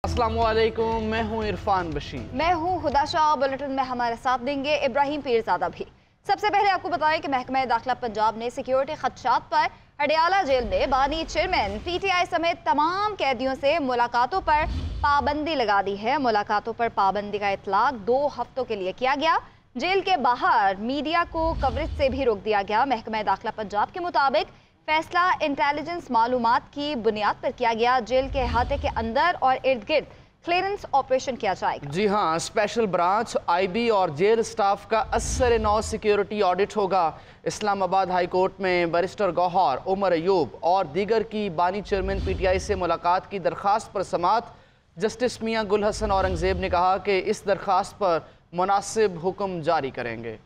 अस्सलामुअलैकुम, मैं हूं इरफान बशीर। मैं हूं हुदा शाह। बुलेटिन में हमारे साथ देंगे इब्राहिम पीरज़ादा भी। सबसे पहले आपको बताएं कि महकमा दाखिला पंजाब ने सिक्योरिटी खदशात पर अडियाला जेल में बानी चेयरमैन PTI समेत तमाम कैदियों से मुलाकातों पर पाबंदी लगा दी है। मुलाकातों पर पाबंदी का इतलाक 2 हफ्तों के लिए किया गया। जेल के बाहर मीडिया को कवरेज से भी रोक दिया गया। महकमा दाखिला पंजाब के मुताबिक फैसला इंटेलिजेंस मालूमात की बुनियाद पर किया गया। जेल के अहाते के अंदर और इर्द गिर्द क्लियरेंस ऑपरेशन किया जाएगा। जी हाँ, स्पेशल ब्रांच IB और जेल स्टाफ का असर नौ सिक्योरिटी ऑडिट होगा। इस्लामाबाद हाई कोर्ट में बैरिस्टर गौहर, उमर अयूब और दीगर की बानी चेयरमैन PTI से मुलाकात की दरख्वास्त पर समाअत जस्टिस मियां गुल हसन औरंगजेब ने कहा कि इस दरख्वास्त पर मुनासिब हुक्म जारी करेंगे।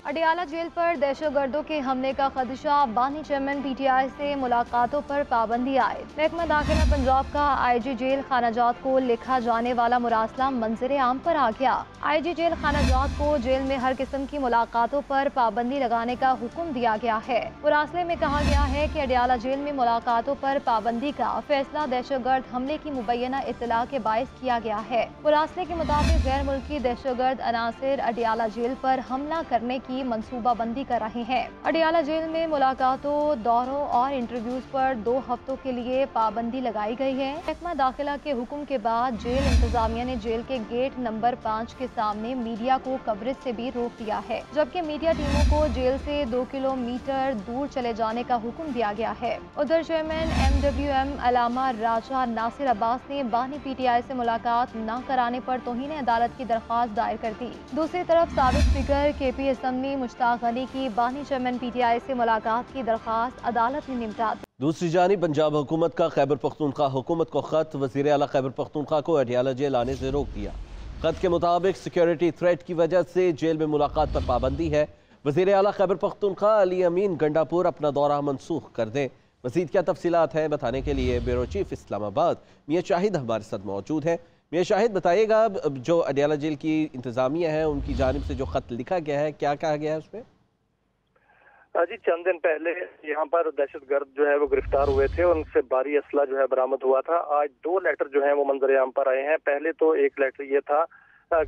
अडियाला जेल पर दहशतगर्दों के हमले का खदशा, बानी चेयरमैन PTI से मुलाकातों पर पाबंदी आए। महकमा दाखिला पंजाब का IG जेल खानाजात को लिखा जाने वाला मुरासला मंजर आम पर आ गया। IG जेल खानाजात को जेल में हर किस्म की मुलाकातों पर पाबंदी लगाने का हुक्म दिया गया है। मुरासले में कहा गया है कि अडियाला जेल में मुलाकातों पर पाबंदी का फैसला दहशतगर्द हमले की मुबैना इत्तला के बायस किया गया है। मुरासले के मुताबिक गैर मुल्की दहशतगर्द अनासिर अडियाला जेल पर हमला करने की मंसूबाबंदी कर रहे हैं। अडियाला जेल में मुलाकातों, दौरों और इंटरव्यूज पर 2 हफ्तों के लिए पाबंदी लगाई गई है। महकमा दाखिला के हुक्म के बाद जेल इंतजामिया ने जेल के गेट नंबर 5 के सामने मीडिया को कवरेज से भी रोक दिया है, जबकि मीडिया टीमों को जेल से 2 किलोमीटर दूर चले जाने का हुक्म दिया गया है। उधर चेयरमैन MWM अलामा राजा नासिर अब्बास ने बानी PTI से मुलाकात न कराने पर तौहीन अदालत की दरख्वास्त दायर कर दी। दूसरी तरफ साबिक स्पीकर KP असम मुश्ताक गनी की बानी चेयरमैन PTI से मुलाकात की दरख्वास्त अदालत ने निपटा दी। दूसरी जानिब पंजाब हुकूमत का खैबर पख्तूनख्वा हुकूमत को खत, वज़ीर आला खैबर पख्तूनख्वा को अडियाला जेल आने से रोक दिया। खत के मुताबिक सिक्योरिटी थ्रेट की वजह से जेल में मुलाकात पर पाबंदी है। वज़ीर आला खैबर पख्तूनख्वा अली अमीन गंडापुर अपना दौरा मनसूख कर दें। मज़ीद क्या तफसीलात हैं बताने के लिए ब्यूरो चीफ इस्लामाबाद मियां शाहिद हमारे साथ मौजूद हैं। मियां शाहिद, बताइएगा जो अडियाला जेल की इंतजामिया है उनकी जानिब से जो खत लिखा गया है, क्या कहा गया है उसमें? जी, चंद दिन पहले यहाँ पर दहशतगर्द जो है वो गिरफ्तार हुए थे, उनसे भारी असला जो है बरामद हुआ था। आज 2 लेटर जो है वो मंजर आम पर आए हैं। पहले तो एक लेटर ये था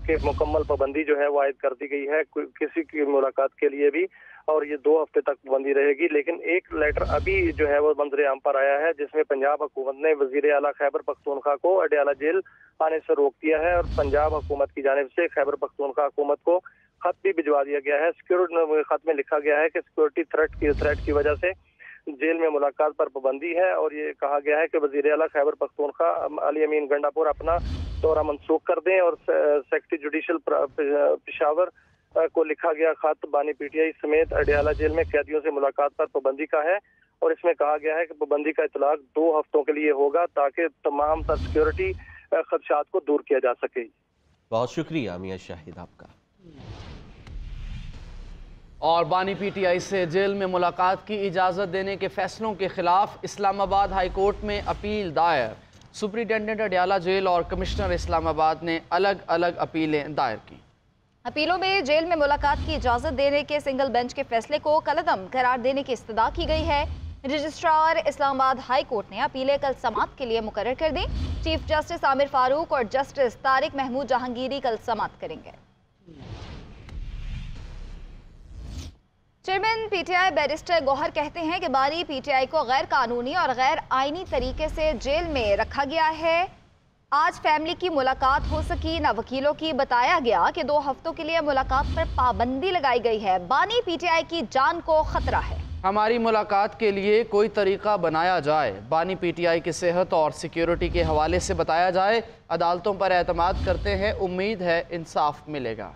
कि मुकम्मल पाबंदी जो है वो आयद कर दी गई है किसी की मुलाकात के लिए भी, और ये 2 हफ्ते तक पाबंदी रहेगी। लेकिन एक लेटर अभी जो है वो मंजर आम पर आया है जिसमें पंजाब हुकूमत ने वज़ीर आला खैबर पख्तूनख्वा को अडियाला जेल आने से रोक दिया है और पंजाब हुकूमत की जानिब से खैबर पख्तूनख्वा हुकूमत को खत भी भिजवा दिया गया है। सिक्योरिटी खत में लिखा गया है कि सिक्योरिटी थ्रेट की वजह से जेल में मुलाकात पर पाबंदी है, और ये कहा गया है कि वज़ीर आला खैबर पख्तूनख्वा अली अमीन गंडापुर अपना दौरा मनसूख कर दें। और सेक्रेटरी जुडिशल पेशावर को लिखा गया खत बानी PTI समेत अडियाला जेल में कैदियों से मुलाकात पर पाबंदी का है, और इसमें कहा गया है कि पाबंदी का इतलाक 2 हफ्तों के लिए होगा ताकि तमाम तर सिक्योरिटी खदशात को दूर किया जा सके। बहुत शुक्रिया मियां शाहिद आपका। और बानी PTI से जेल में मुलाकात की इजाज़त देने के फैसलों के खिलाफ इस्लामाबाद हाई कोर्ट में अपील दायर। सुप्रिंटेंडेंट अडियाला जेल और कमिश्नर इस्लामाबाद ने अलग अलग अपीलें दायर की। अपीलों में जेल में मुलाकात की इजाज़त देने के सिंगल बेंच के फैसले को कलअदम करार देने की इस्तदा की गई है। रजिस्ट्रार इस्लामाबाद हाई कोर्ट ने अपीलें कल समाअत के लिए मुकर्रर कर दी। चीफ जस्टिस आमिर फारूक और जस्टिस तारिक महमूद जहांगीरी कल समाअत करेंगे। चेयरमैन PTI बैरिस्टर गौहर कहते हैं कि बानी PTI को गैर कानूनी और गैर आईनी तरीके से जेल में रखा गया है। आज फैमिली की मुलाकात हो सकी न वकीलों की। बताया गया कि 2 हफ्तों के लिए मुलाकात पर पाबंदी लगाई गई है। बानी PTI की जान को खतरा है। हमारी मुलाकात के लिए कोई तरीका बनाया जाए। बानी PTI की सेहत और सिक्योरिटी के हवाले से बताया जाए। अदालतों पर एतमाद करते हैं, उम्मीद है इंसाफ मिलेगा।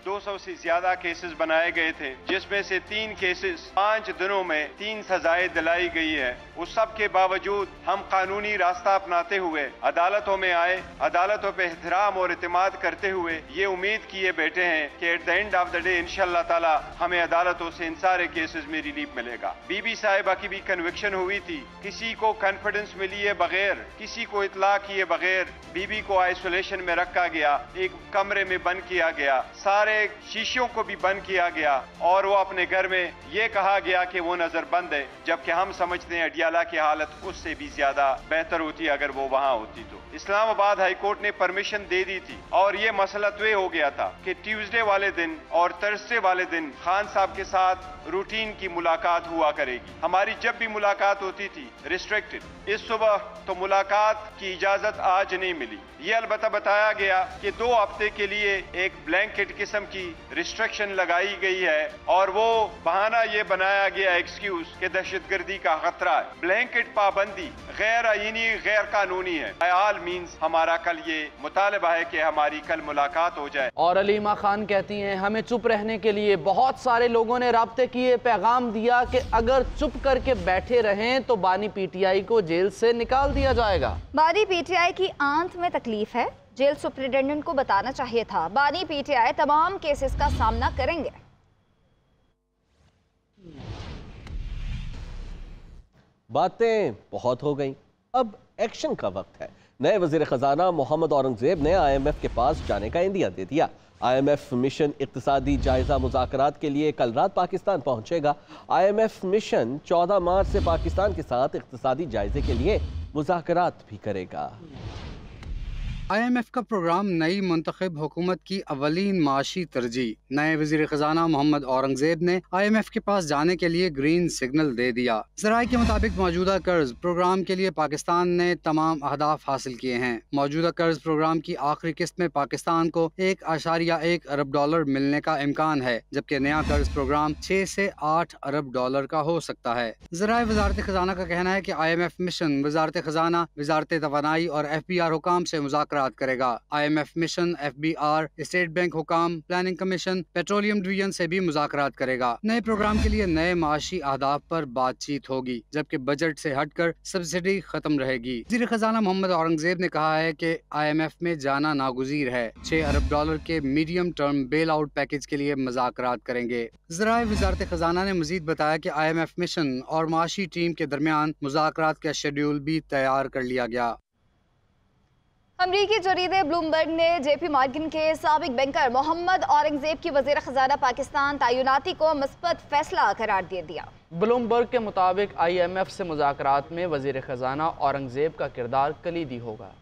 200 से ज्यादा केसेस बनाए गए थे, जिसमें से 3 केसेस 5 दिनों में 3 सजाएं दिलाई गई है। उस सब के बावजूद हम कानूनी रास्ता अपनाते हुए अदालतों में आए, अदालतों पे एहतराम और इत्मीद करते हुए ये उम्मीद किए बैठे हैं कि at the end of the day इंशाअल्लाह ताला हमें अदालतों से इन सारे केसेस में रिलीफ मिलेगा। बीबी साहिबा की भी कन्विक्शन हुई थी। किसी को कॉन्फिडेंस में लिए बगैर, किसी को इतला किए बगैर बीबी को आइसोलेशन में रखा गया, एक कमरे में बंद किया गया, सारे शीशियों को भी बंद किया गया और वो अपने घर में ये कहा गया कि वो नजरबंद है, जबकि हम समझते हैं पटियाला की हालत उससे भी ज्यादा बेहतर होती अगर वो वहाँ होती तो। इस्लामाबाद हाई कोर्ट ने परमिशन दे दी थी और ये मसला तय हो गया था कि ट्यूसडे वाले दिन और थर्सडे वाले दिन खान साहब के साथ रूटीन की मुलाकात हुआ करेगी। हमारी जब भी मुलाकात होती थी रिस्ट्रिक्टेड, इस सुबह तो मुलाकात की इजाजत आज नहीं मिली। ये अलबत्ता बताया गया कि 2 हफ्ते के लिए एक ब्लैंकेट किस्म की रिस्ट्रिक्शन लगाई गई है और वो बहाना ये बनाया गया एक्सक्यूज कि दहशतगर्दी का खतरा है। ब्लैंकेट पाबंदी गैर आईनी गैर कानूनी है। आल मीन्स हमारा कल ये मुतालबा है कि हमारी कल मुलाकात हो जाए। और अलीमा खान कहती हैं हमें चुप रहने के लिए बहुत सारे लोगों ने राब्ते किए, पैगाम दिया कि अगर चुप करके बैठे रहें तो बानी पीटीआई को जेल से निकाल दिया जाएगा। बानी पीटीआई की आंत में तकलीफ है, जेल सुपरिटेंडेंट को बताना चाहिए था। बानी पीटीआई तमाम केसेस का सामना करेंगे। बातें बहुत हो गई, अब एक्शन का वक्त है। नए वजीर खजाना मोहम्मद औरंगजेब ने IMF के पास जाने का इंदिया दे दिया। IMF मिशन इक्तिसादी जायजा मुज़ाकरात के लिए कल रात पाकिस्तान पहुंचेगा। IMF मिशन 14 मार्च से पाकिस्तान के साथ इक्तिसादी जायजे के लिए मुज़ाकरात भी करेगा। IMF का प्रोग्राम नई मुंतखब हुकूमत की अवलीन माशी तरजीह। नए वजीर खजाना मोहम्मद औरंगजेब ने IMF के पास जाने के लिए ग्रीन सिग्नल दे दिया। ज़राए के मुताबिक मौजूदा कर्ज प्रोग्राम के लिए पाकिस्तान ने तमाम अहदाफ हासिल किए हैं। मौजूदा कर्ज प्रोग्राम की आखिरी किस्त में पाकिस्तान को $1.1 अरब मिलने का इम्कान है, जबकि नया कर्ज प्रोग्राम 6 से 8 अरब डॉलर का हो सकता है। ज़राए वजारत खजाना का कहना है कि IMF मिशन वजारत खजाना, वजारत तवानाई और FBR हुकाम से मुज़ाकरात करेगा। IMF mission FBR, state bank हुकाम, प्लानिंग कमीशन, पेट्रोलियम डिवीजन से भी मुज़ाकरात करेगा। नए प्रोग्राम के लिए नए माशी अहदाफ पर बातचीत होगी, जबकि बजट से हटकर सब्सिडी खत्म रहेगी। वज़ीर खजाना मोहम्मद औरंगजेब ने कहा है कि IMF में जाना नागुज़ीर है। $6 अरब के medium term bail out package के लिए मुज़ाकरात करेंगे। ज़राए वजारत खजाना ने मजीद बताया कि IMF मिशन और माशी टीम के दरमियान मुज़ाकरात का शेड्यूल भी तैयार कर लिया गया। अमरीकी जरीदे ब्लूमबर्ग ने JP मॉर्गन के साबिक बैंकर मोहम्मद औरंगजेब की वज़ीर खजाना पाकिस्तान तैनाती को मुस्बत फैसला करार दे दिया। ब्लूमबर्ग के मुताबिक IMF से मुज़ाकरात में वज़ीर खजाना औरंगजेब का किरदार कलीदी होगा।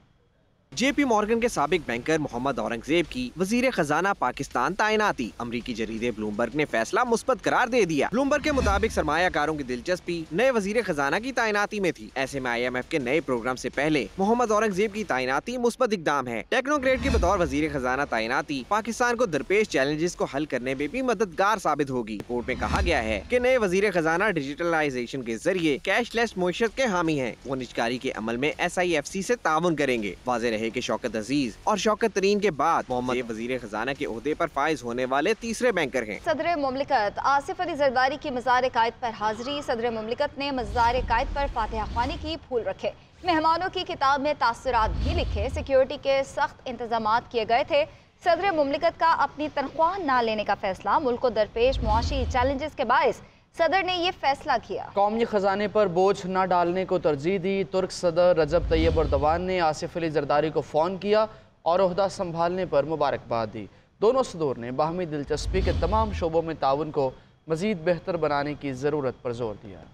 JP मॉर्गन के साबिक बैंकर मोहम्मद औरंगजेब की वजीर खजाना पाकिस्तान तैनाती। अमरीकी जरीदे ब्लूमबर्ग ने फैसला मुस्बत करार दे दिया। ब्लूमबर्ग के मुताबिक सरमायाकारों की दिलचस्पी नए वजीर खजाना की तैनाती में थी। ऐसे में IMF के नए प्रोग्राम से पहले मोहम्मद औरंगजेब की तैनाती मुस्बत इकदाम है। टेक्नोक्रेट के बतौर वजीर खजाना तैनाती पाकिस्तान को दरपेश चैलेंजेस को हल करने में भी मददगार साबित होगी। रिपोर्ट में कहा गया है कि नए वजीर खजाना डिजिटलाइजेशन के जरिए कैशलेस मुईशत के हामी हैं। वो निजकारी के अमल में SIFC से ताउन करेंगे। वाज़ेह रहे कि शौकत अजीज और शौकत तरीन के बाद मोहम्मद वजीर खजाना के ओहदे पर फाइज होने वाले तीसरे बैंकर हैं। सदर मुमलिकत आसिफ अली जरदारी की मज़ार कायद पर हाजिरी। सदर मुमलिकत ने मज़ार कायद पर फातिहा ख्वानी की, फूल रखे, मेहमानों की किताब में तासुरात भी लिखे। सिक्योरिटी के सख्त इंतजाम किए गए थे। सदर मुमलिकत का अपनी तनख्वाह न लेने का फैसला मुल्क को दरपेश मुआशी चैलेंजेस के बायस सदर ने ये फैसला किया। कौमी खजाने पर बोझ न डालने को तरजीह दी। तुर्क सदर रजब तैयब एर्दोगान ने आसिफ अली जरदारी को फ़ोन किया और ओहदा संभालने पर मुबारकबाद दी। दोनों सदूर ने बाहमी दिलचस्पी के तमाम शोबों में ताउन को मज़ीद बेहतर बनाने की ज़रूरत पर जोर दिया।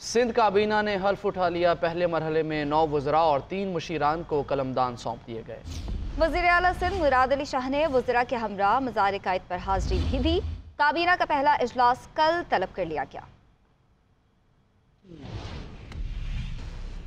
सिंध काबीना ने हल्फ उठा लिया। पहले मरहले में 9 वज़रा और 3 मुशीरान को कलमदान सौंप दिए गए। वज़ीर आला सिंध मुराद अली शाह ने वज़रा के हमरा मज़ार कायद पर हाजिरी भी दी। काबीना का पहला इजलास कल तलब कर लिया गया।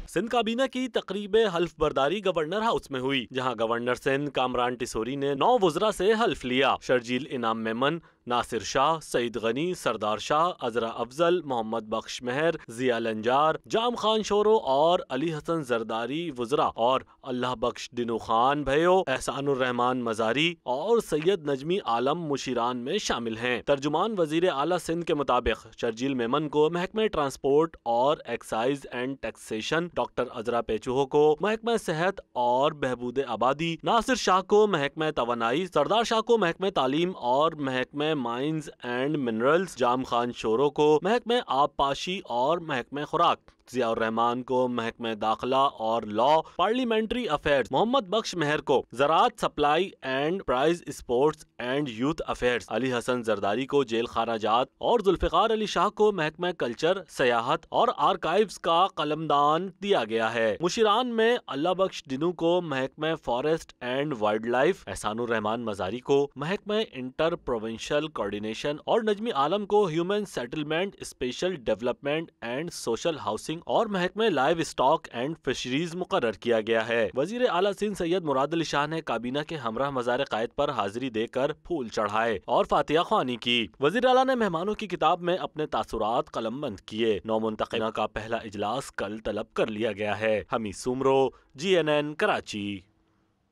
सिंध काबीना की तकरीब हल्फ बर्दारी गवर्नर हाउस में हुई, जहां गवर्नर सिंध कामरान टिसोरी ने 9 वज़रा से हल्फ लिया। शर्जील इनाम मेमन, नासिर शाह, सईद गनी, सरदार शाह, अजरा अफजल, मोहम्मद बख्श मेहर, जिया लंजार, जाम खान शोरो और अली हसन जरदारी वज़रा और अल्लाह बख्श दिनो खान भयो, एहसानुर रहमान मजारी और सैयद नजमी आलम मुशीरान में शामिल हैं। तर्जुमान वजीर आला सिंध के मुताबिक शर्जील मेमन को महकमे ट्रांसपोर्ट और एक्साइज एंड टैक्सेशन, डॉक्टर अजरा पेचुहो को महकमा सेहत और बहबूद आबादी, नासिर शाह को महकमा तवानाई, सरदार शाह को महकमा तालीम और महकमा mines and minerals, jam Khan sorrow को महकमे आबपाशी और महकमे खुराक, ज़ियाउर रहमान को महकमे दाखिला और law parliamentary affairs, Mohammad Bakhsh Mehar को ज़राअत supply and price sports and youth affairs, Ali Hasan Zardari को जेल खानाजात और जुल्फ़िकार अली शाह को महकमे कल्चर, सयाहत और आर्काइव्स का कलमदान दिया गया है। मुशीरान में अल्लाह बख्श डिनू को महकमे forest and wildlife, Ehsanur Rahman Mazari को महकमे इंटर प्रोविंशियल कोऑर्डिनेशन और नजमी आलम को human settlement, special development and social housing और महकमे लाइव स्टॉक एंड फिशरीज मुकर्रर किया गया है। वजीर आला सिंध सैयद मुराद अली शाह ने काबीना के हमरा मज़ार कायद पर हाजिरी देकर फूल चढ़ाए और फातिहा ख्वानी की। वजीर आला ने मेहमानों की किताब में अपने तासुरात कलमबंद किए। नौ मुंतकिना का पहला इजलास कल तलब कर लिया गया है। हमीद सुमरो, GNN कराची।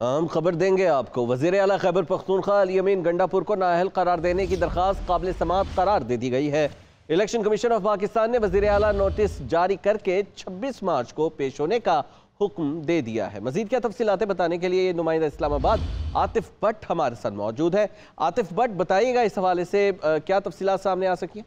हम खबर देंगे आपको। वज़ीर आला खैबर पख्तूनख्वा अली अमीन गंडापुर को नाअहल करार देने की दरख्वास्त काबिल समाअत करार दे दी गई है। इलेक्शन कमीशन ऑफ पाकिस्तान ने वज़ीर आला नोटिस जारी करके 26 मार्च को पेश होने का हुक्म दे दिया है। मजीद क्या तफसीलातें बताने के लिए नुमाइंदा इस्लामाबाद आतिफ भट्ट हमारे साथ मौजूद है। आतिफ भट्ट, बताइएगा इस हवाले से क्या तफसीलात सामने आ सकी?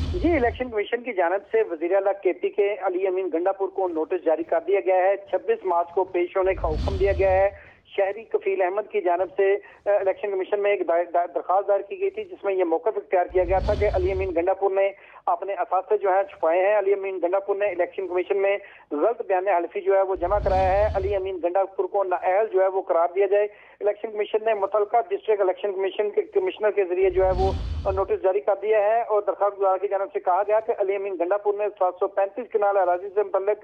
जी, इलेक्शन कमीशन की जानिब से वज़ीर आला KP के अली अमीन गंडापुर को नोटिस जारी कर दिया गया है। 26 मार्च को पेश होने का हुक्म दिया गया है। शहरी कफील अहमद की जानिब से इलेक्शन कमीशन में एक दरख्वास्त दायर की गई थी, जिसमें यह मौक़िफ़ इख्तियार किया गया था कि अली अमीन गंडापुर ने अपने असासे जो है छुपाए हैं। अली अमीन गंडापुर ने इलेक्शन कमीशन में गलत बयान हल्फी जो है वो जमा कराया है। अली अमीन गंडापुर को नाअहल जो है वो करार दिया जाए। इलेक्शन कमीशन ने मुतलका डिस्ट्रिक्ट इलेक्शन कमीशन के कमिश्नर के जरिए जो है वो नोटिस जारी कर दिया है और दरख्वास्त गुजार की जानिब से कहा गया कि अली अमीन गंडापुर ने 735 कनाल अराजी से मुतल्लिक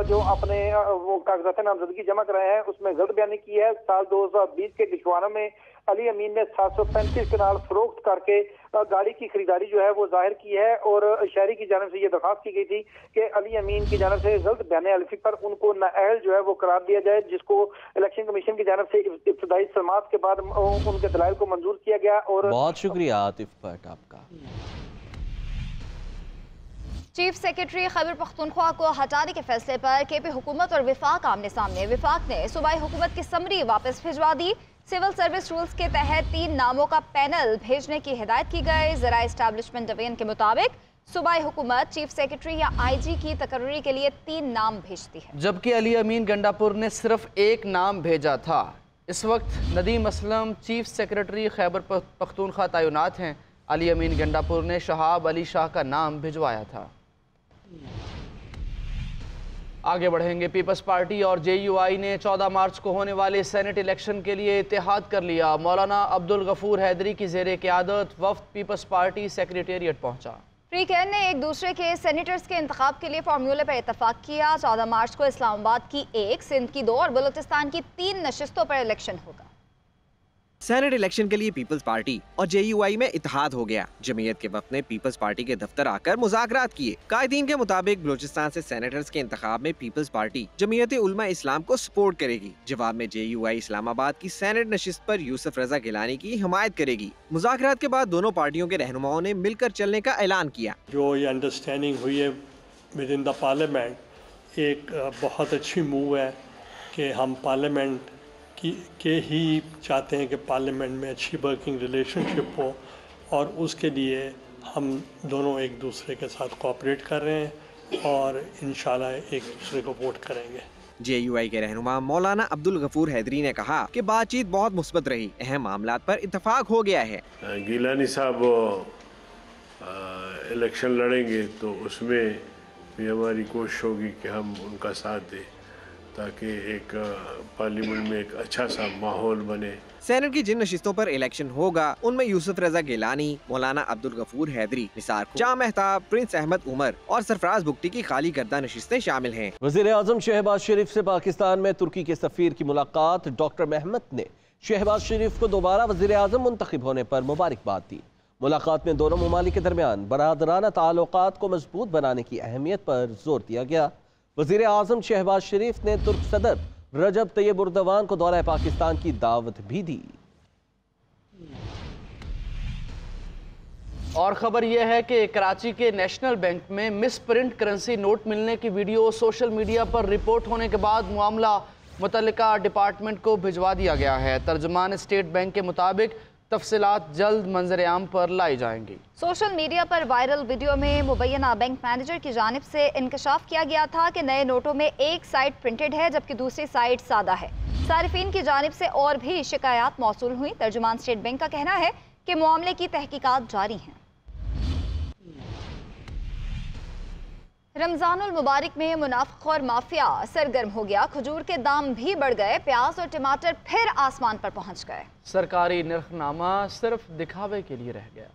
जो अपने वो कागजात नामजदगी जमा कराए हैं उसमें गलत बयानी की है। साल 2020 के गिशवाना में अली अमीन ने 735 कनाल फरोख्त करके गाड़ी की खरीदारी जो है वो जाहिर की है और शहरी की जानिब से ये दरख्वास्त की गई थी कि अली अमीन की जानिब से गलत बयान हल्फी पर उनको नाअहल जो है वो करार दिया जाए, जिसको इलेक्शन कमीशन की जानिब से इब्तिदाई समाअत के बाद उनके दलाइल को मंजूर किया गया। और बहुत शुक्रिया आतिफ भट्ट आपका। चीफ सेक्रेटरी खैबर पख्तूनख्वा को हटाने के फैसले पर KP हुकूमत और विफाक आमने सामने। विफाक ने सूबाई हुकूमत की समरी वापस भिजवा दी। सिविल सर्विस रूल्स के तहत 3 नामों का पैनल भेजने की हिदायत की गई। ज़रा एस्टैब्लिशमेंट डिवीजन के मुताबिक सूबाई हुकूमत चीफ सेक्रेटरी या IG की तकर्री के लिए 3 नाम भेजती है, जबकि अली अमीन गंडापुर ने सिर्फ 1 नाम भेजा था। इस वक्त नदीम असलम चीफ सेक्रेटरी खैबर पख्तूनख्वा तैनात हैं। अली अमीन गंडापुर ने शहाब अली शाह का नाम भिजवाया था। आगे बढ़ेंगे। पीपल्स पार्टी और JUI ने 14 मार्च को होने वाले सेनेट इलेक्शन के लिए इत्तेहाद कर लिया। मौलाना अब्दुल गफूर हैदरी की ज़ेरे क़यादत वफ़द पीपल्स पार्टी सेक्रेटेरिएट पहुंचा। फ्रीकैन ने एक दूसरे के सेनेटर्स के इंतखाब के लिए फार्मूले पर इतफाक किया। 14 मार्च को इस्लामाबाद की 1, सिंध की 2 और बलूचिस्तान की 3 नशिस्तों पर इलेक्शन होगा। सेनेट इलेक्शन के लिए पीपल्स पार्टी और JUI में इत्तेहाद हो गया। जमीयत के वफ़द ने पीपल्स पार्टी के दफ्तर आकर मुज़ाकरात किए। कायदीन के मुताबिक बलूचिस्तान से सेनेटर्स के इंतखाब में पीपल्स पार्टी जमीयत उलमा इस्लाम को सपोर्ट करेगी। जवाब में JUI इस्लामाबाद की सेनेट नशिस्त पर यूसुफ रजा गिलानी की हिमायत करेगी। मुज़ाकरात के बाद दोनों पार्टियों के रहनुमाओं ने मिलकर चलने का ऐलान किया। जो ये अंडरस्टैंडिंग हुई है विद इन द पार्लियामेंट, एक बहुत अच्छी मूव है कि हम पार्लियामेंट के ही चाहते हैं कि पार्लियामेंट में अच्छी वर्किंग रिलेशनशिप हो और उसके लिए हम दोनों एक दूसरे के साथ कोऑपरेट कर रहे हैं और इंशाल्लाह एक दूसरे को वोट करेंगे। JUI के रहनुमा मौलाना अब्दुल गफूर हैदरी ने कहा कि बातचीत बहुत मुस्बत रही, अहम मामलात पर इत्तफाक हो गया है। गिलानी साहब इलेक्शन लड़ेंगे तो उसमें भी हमारी कोशिश होगी कि हम उनका साथ दें ताकि एक पार्लियामेंट में एक अच्छा सा माहौल बने। सेनेट की जिन नशिस्तों पर इलेक्शन होगा उनमें यूसुफ रजा गिलानी, मौलाना अब्दुल गफूर हैदरी, निसार जाह मेहताब, प्रिंस अहमद उमर और सरफराज बुगटी की खाली करदा नशिस्तें शामिल हैं। वज़ीर आज़म शहबाज शरीफ से पाकिस्तान में तुर्की के सफीर की मुलाकात। डॉक्टर महमद ने शहबाज शरीफ को दोबारा वज़ीर आज़म मुंतखब होने पर मुबारकबाद दी। मुलाकात में दोनों ममालिक के दरमियान बरादराना ताल्लुकात को मजबूत बनाने की अहमियत पर जोर दिया गया। वज़ीर आज़म शहबाज शरीफ ने तुर्क सदर रजब तैयब उर्दवान को दौरा पाकिस्तान की दावत भी दी। और ख़बर यह है कि कराची के नेशनल बैंक में मिस प्रिंट करेंसी नोट मिलने की वीडियो सोशल मीडिया पर रिपोर्ट होने के बाद मामला मुतल्लिका डिपार्टमेंट को भिजवा दिया गया है। तर्जुमान स्टेट बैंक के मुताबिक तफसीलात जल्द मंजर-ए-आम पर लाई जाएंगी। सोशल मीडिया पर वायरल वीडियो में मुबैना बैंक मैनेजर की जानिब से इंकशाफ किया गया था कि नए नोटों में एक साइड प्रिंटेड है जबकि दूसरी साइड सादा है। सारिफीन की जानिब से और भी शिकायत मौसूल हुई। तर्जुमान स्टेट बैंक का कहना है कि मामले की तहकीकात जारी हैं। रमजानुल मुबारक में मुनाफिक और माफिया सरगर्म हो गया। खजूर के दाम भी बढ़ गए। प्याज और टमाटर फिर आसमान पर पहुंच गए। सरकारी निर्खनामा सिर्फ दिखावे के लिए रह गया।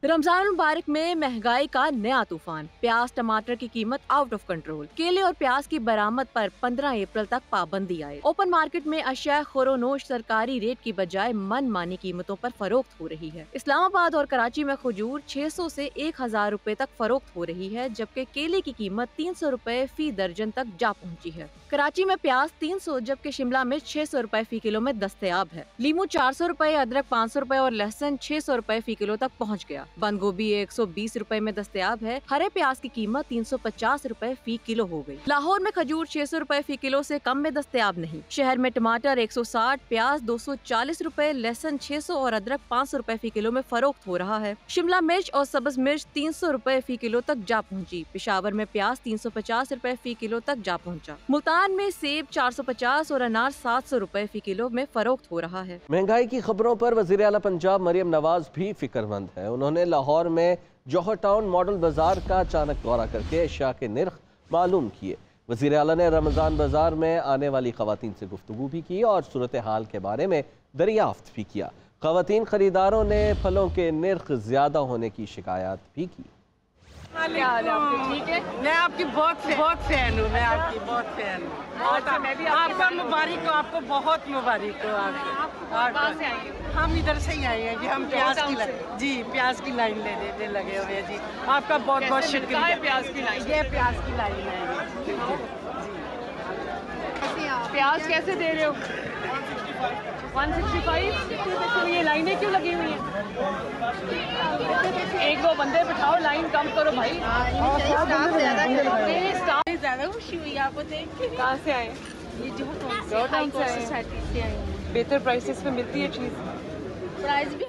रमजान मुबारक में महंगाई का नया तूफान। प्याज टमाटर की कीमत आउट ऑफ कंट्रोल। केले और प्याज की बरामद पर 15 अप्रैल तक पाबंदी आए। ओपन मार्केट में अशिया खोरोनोश सरकारी रेट की बजाय मनमानी कीमतों पर फरोख्त हो रही है। इस्लामाबाद और कराची में खजूर 600 से 1000 रुपए तक फरोख्त हो रही है, जबकि केले की कीमत 300 रुपए फी दर्जन तक जा पहुंची है। कराची में प्याज 300 जबकि शिमला मिर्च 600 रुपए फी किलो में दस्तयाब है। लीमू 400 रुपए, अदरक 500 रुपए और लहसुन 600 रुपए फी किलो तक पहुंच गया। बंद गोभी 120 रुपए में दस्तयाब है। हरे प्याज की कीमत 350 रुपए फी किलो हो गई। लाहौर में खजूर 600 रुपए फी किलो से कम में दस्तयाब नहीं। शहर में टमाटर 160, प्याज 240 रुपए, लहसुन 600 और अदरक 500 रुपए फी किलो में फरोख्त हो रहा है। शिमला मिर्च और सब्ज मिर्च 300 रुपए फी किलो तक जा पहुँची। पेशावर में प्याज 350 रुपए फी किलो तक जा पहुँचा। मुल्तान में सेब 450 और अनार 700 रुपए फी किलो में फरोख्त हो रहा है। महंगाई की खबरों पर वज़ीर आला पंजाब मरियम नवाज भी फिक्रमंद है। उन्होंने लाहौर में जौहर टाउन मॉडल बाजार का अचानक दौरा करके अशिया के निर्ख मालूम किए। वज़ीर आला ने रमजान बाजार में आने वाली खवातीन से गुफ्तगू भी की और सूरत हाल के बारे में दरियाफ्त भी किया। खवातीन खरीदारों ने फलों के निर्ख ज्यादा होने की शिकायत भी की। ठीक है, मैं आपकी बहुत फैन हूँ। मैं आपकी बहुत फैन हूँ। आपका मुबारक हो, आपको बहुत मुबारक हो। हम इधर से ही आए हैं जी। हम प्याज की लाइन लेने लगे हुए हैं जी। आपका बहुत बहुत शुक्रिया। प्याज की लाइन, ये प्याज की लाइन है। प्याज कैसे दे रहे हो? 165। तो ये लाइनें क्यों लगी हुई हैं? एक दो बंदे बिठाओ, लाइन कम करो भाई। ज़्यादा खुशी हुई आपको देख के। कहाँ से आए? ये जो सोसाइटी से आए। बेहतर प्राइसेस पे मिलती है चीज़। प्राइस भी